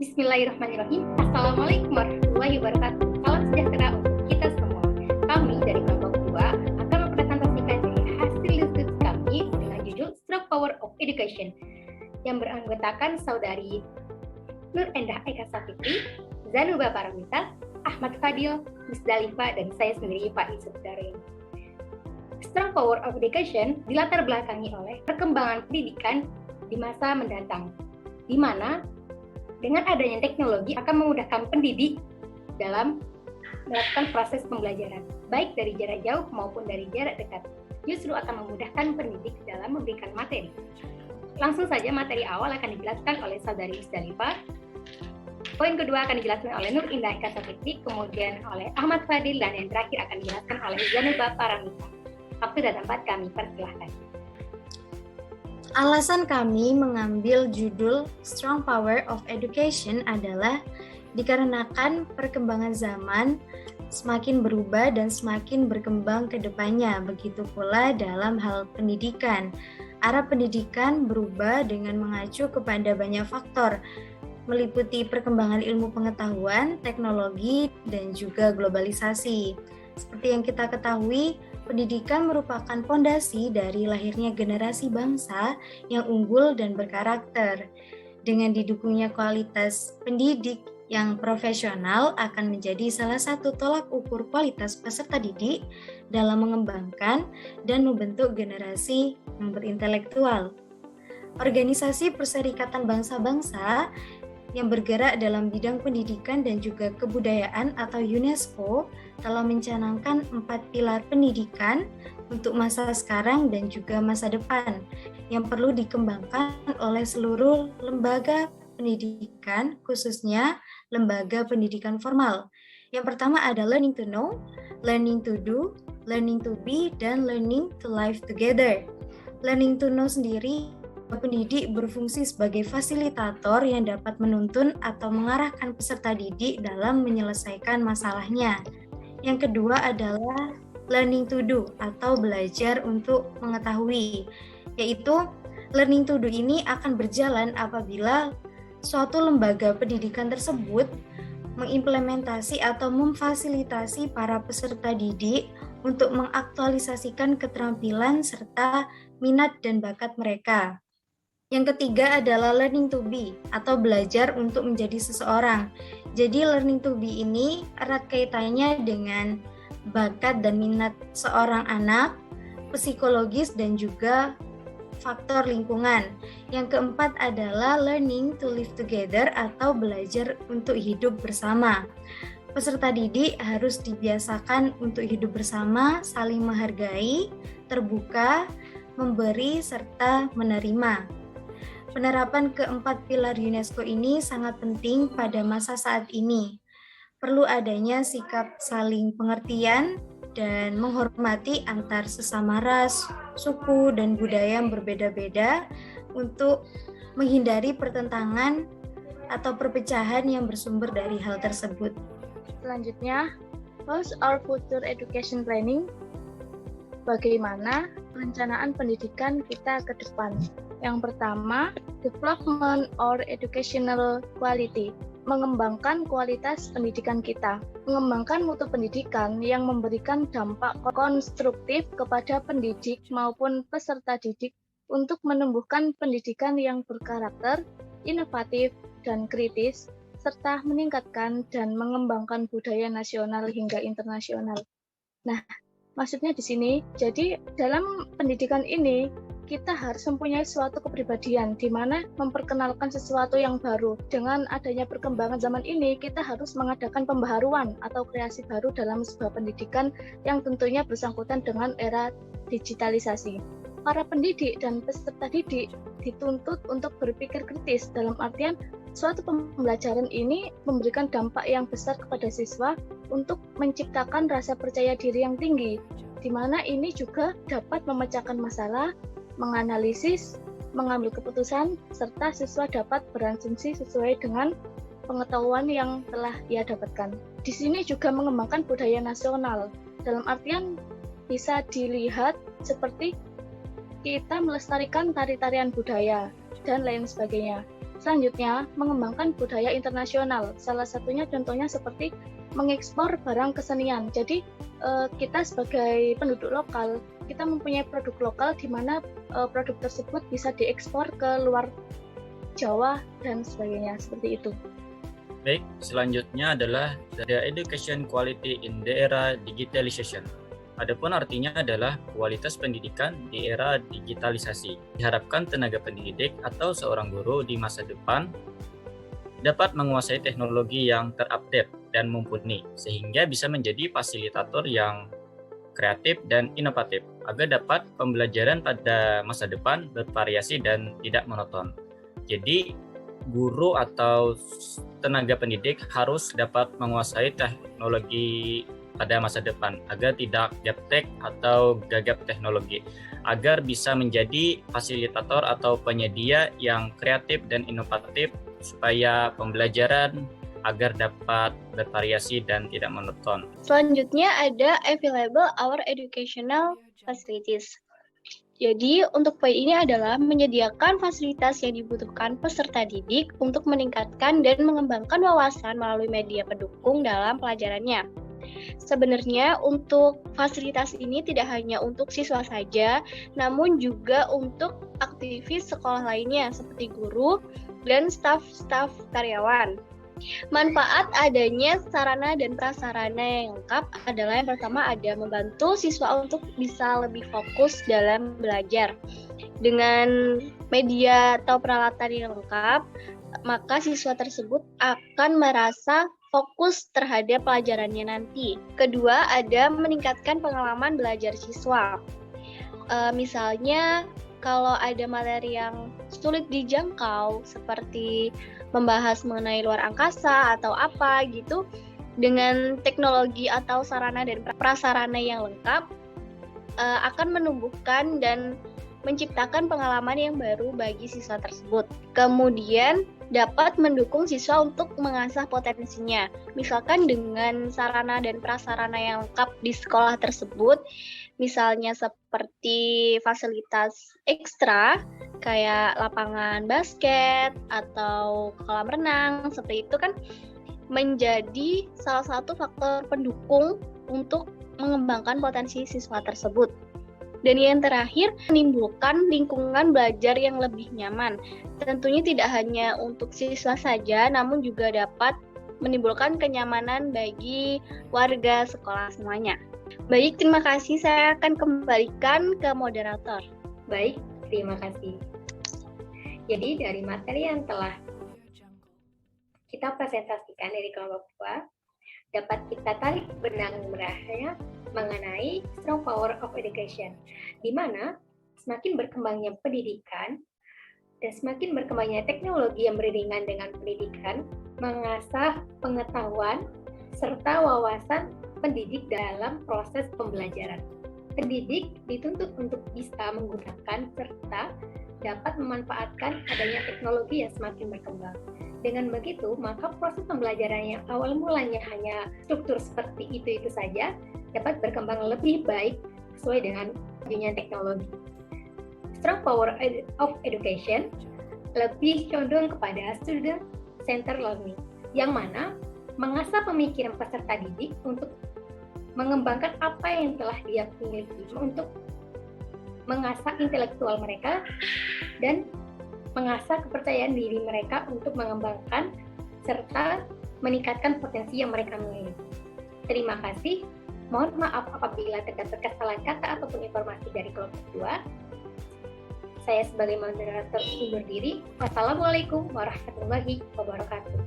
Bismillahirrahmanirrahim. Assalamualaikum warahmatullahi wabarakatuh. Salam sejahtera untuk kita semua. Kami dari kelompok 2 akan mempresentasikan hasil diskusi kami dengan judul Strong Power of Education yang beranggotakan saudari Nur Endah Eka Safitri, Zanuba Paramita, Ahmad Fadil, Musdalifah, dan saya sendiri Pak Yusuf Darin. Strong Power of Education dilatar belakangi oleh perkembangan pendidikan di masa mendatang, di mana dengan adanya teknologi akan memudahkan pendidik dalam melakukan proses pembelajaran, baik dari jarak jauh maupun dari jarak dekat. Justru akan memudahkan pendidik dalam memberikan materi. Langsung saja materi awal akan dijelaskan oleh saudari Musdalifah. Poin kedua akan dijelaskan oleh Nur Indah Eka Safitri, kemudian oleh Ahmad Fadil, dan yang terakhir akan dijelaskan oleh Zanuba Paramita. Waktu dan tempat kami persilahkan. Alasan kami mengambil judul Strong Power of Education adalah dikarenakan perkembangan zaman semakin berubah dan semakin berkembang ke depannya. Begitu pula dalam hal pendidikan. Arah pendidikan berubah dengan mengacu kepada banyak faktor, meliputi perkembangan ilmu pengetahuan, teknologi, dan juga globalisasi. Seperti yang kita ketahui, pendidikan merupakan fondasi dari lahirnya generasi bangsa yang unggul dan berkarakter. Dengan didukungnya kualitas pendidik yang profesional akan menjadi salah satu tolak ukur kualitas peserta didik dalam mengembangkan dan membentuk generasi yang berintelektual. Organisasi Perserikatan Bangsa-Bangsa yang bergerak dalam bidang pendidikan dan juga kebudayaan atau UNESCO telah mencanangkan 4 pilar pendidikan untuk masa sekarang dan juga masa depan yang perlu dikembangkan oleh seluruh lembaga pendidikan, khususnya lembaga pendidikan formal. Yang pertama ada learning to know, learning to do, learning to be, dan learning to live together. Learning to know sendiri, pendidik berfungsi sebagai fasilitator yang dapat menuntun atau mengarahkan peserta didik dalam menyelesaikan masalahnya. Yang kedua adalah learning to do atau belajar untuk mengetahui, yaitu learning to do ini akan berjalan apabila suatu lembaga pendidikan tersebut mengimplementasi atau memfasilitasi para peserta didik untuk mengaktualisasikan keterampilan serta minat dan bakat mereka. Yang ketiga adalah learning to be atau belajar untuk menjadi seseorang. Jadi learning to be ini erat kaitannya dengan bakat dan minat seorang anak, psikologis dan juga faktor lingkungan. Yang keempat adalah learning to live together atau belajar untuk hidup bersama. Peserta didik harus dibiasakan untuk hidup bersama, saling menghargai, terbuka, memberi, serta menerima. Penerapan keempat pilar UNESCO ini sangat penting pada masa saat ini. Perlu adanya sikap saling pengertian dan menghormati antar sesama ras, suku, dan budaya yang berbeda-beda untuk menghindari pertentangan atau perpecahan yang bersumber dari hal tersebut. Selanjutnya, how's our future education planning? Bagaimana perencanaan pendidikan kita ke depan? Yang pertama, development or educational quality, mengembangkan kualitas pendidikan kita, mengembangkan mutu pendidikan yang memberikan dampak konstruktif kepada pendidik maupun peserta didik untuk menumbuhkan pendidikan yang berkarakter, inovatif, dan kritis, serta meningkatkan dan mengembangkan budaya nasional hingga internasional. Nah, maksudnya di sini, jadi dalam pendidikan ini, kita harus mempunyai suatu kepribadian di mana memperkenalkan sesuatu yang baru. Dengan adanya perkembangan zaman ini, kita harus mengadakan pembaharuan atau kreasi baru dalam sebuah pendidikan yang tentunya bersangkutan dengan era digitalisasi. Para pendidik dan peserta didik dituntut untuk berpikir kritis dalam artian suatu pembelajaran ini memberikan dampak yang besar kepada siswa untuk menciptakan rasa percaya diri yang tinggi, di mana ini juga dapat memecahkan masalah, menganalisis, mengambil keputusan, serta siswa dapat berasumsi sesuai dengan pengetahuan yang telah ia dapatkan. Di sini juga mengembangkan budaya nasional, dalam artian bisa dilihat seperti kita melestarikan tari-tarian budaya dan lain sebagainya. Selanjutnya, mengembangkan budaya internasional. Salah satunya contohnya seperti mengekspor barang kesenian. Jadi, kita sebagai penduduk lokal, kita mempunyai produk lokal di mana produk tersebut bisa diekspor ke luar Jawa dan sebagainya, seperti itu. Baik, selanjutnya adalah the education quality in the era digitalization. Adapun artinya adalah kualitas pendidikan di era digitalisasi. Diharapkan tenaga pendidik atau seorang guru di masa depan dapat menguasai teknologi yang terupdate dan mumpuni, sehingga bisa menjadi fasilitator yang kreatif dan inovatif, agar dapat pembelajaran pada masa depan bervariasi dan tidak monoton. Jadi, guru atau tenaga pendidik harus dapat menguasai teknologi pada masa depan agar tidak gaptek atau gagap teknologi, agar bisa menjadi fasilitator atau penyedia yang kreatif dan inovatif supaya pembelajaran agar dapat bervariasi dan tidak monoton. Selanjutnya ada available our educational facilities. Jadi, untuk poin ini adalah menyediakan fasilitas yang dibutuhkan peserta didik untuk meningkatkan dan mengembangkan wawasan melalui media pendukung dalam pelajarannya. Sebenarnya untuk fasilitas ini tidak hanya untuk siswa saja, namun juga untuk aktivis sekolah lainnya seperti guru dan staf-staf karyawan. Manfaat adanya sarana dan prasarana yang lengkap adalah yang pertama ada membantu siswa untuk bisa lebih fokus dalam belajar. Dengan media atau peralatan yang lengkap, maka siswa tersebut akan merasa fokus terhadap pelajarannya nanti. Kedua, ada meningkatkan pengalaman belajar siswa. Misalnya, kalau ada materi yang sulit dijangkau, seperti membahas mengenai luar angkasa atau apa gitu, dengan teknologi atau sarana dan prasarana yang lengkap, akan menumbuhkan dan menciptakan pengalaman yang baru bagi siswa tersebut. Kemudian dapat mendukung siswa untuk mengasah potensinya. Misalkan dengan sarana dan prasarana yang lengkap di sekolah tersebut, misalnya seperti fasilitas ekstra, kayak lapangan basket atau kolam renang, seperti itu kan menjadi salah satu faktor pendukung untuk mengembangkan potensi siswa tersebut. Dan yang terakhir, menimbulkan lingkungan belajar yang lebih nyaman. Tentunya tidak hanya untuk siswa saja, namun juga dapat menimbulkan kenyamanan bagi warga sekolah semuanya. Baik, terima kasih. Saya akan kembalikan ke moderator. Baik, terima kasih. Jadi dari materi yang telah kita presentasikan dari kelompok 2, dapat kita tarik benang merahnya mengenai strong power of education, di mana semakin berkembangnya pendidikan dan semakin berkembangnya teknologi yang beriringan dengan pendidikan, mengasah pengetahuan serta wawasan pendidik dalam proses pembelajaran. Pendidik dituntut untuk bisa menggunakan serta dapat memanfaatkan adanya teknologi yang semakin berkembang. Dengan begitu, maka proses pembelajaran yang awal mulanya hanya struktur seperti itu saja dapat berkembang lebih baik sesuai dengan majunya teknologi. Strong power of education lebih condong kepada student-centered learning, yang mana mengasah pemikiran peserta didik untuk mengembangkan apa yang telah dia miliki, untuk mengasah intelektual mereka dan mengasah kepercayaan diri mereka untuk mengembangkan serta meningkatkan potensi yang mereka miliki. Terima kasih. Mohon maaf apabila terdapat kesalahan kata ataupun informasi dari kelompok 2. Saya sebagai moderator undur diri. Wassalamualaikum warahmatullahi wabarakatuh.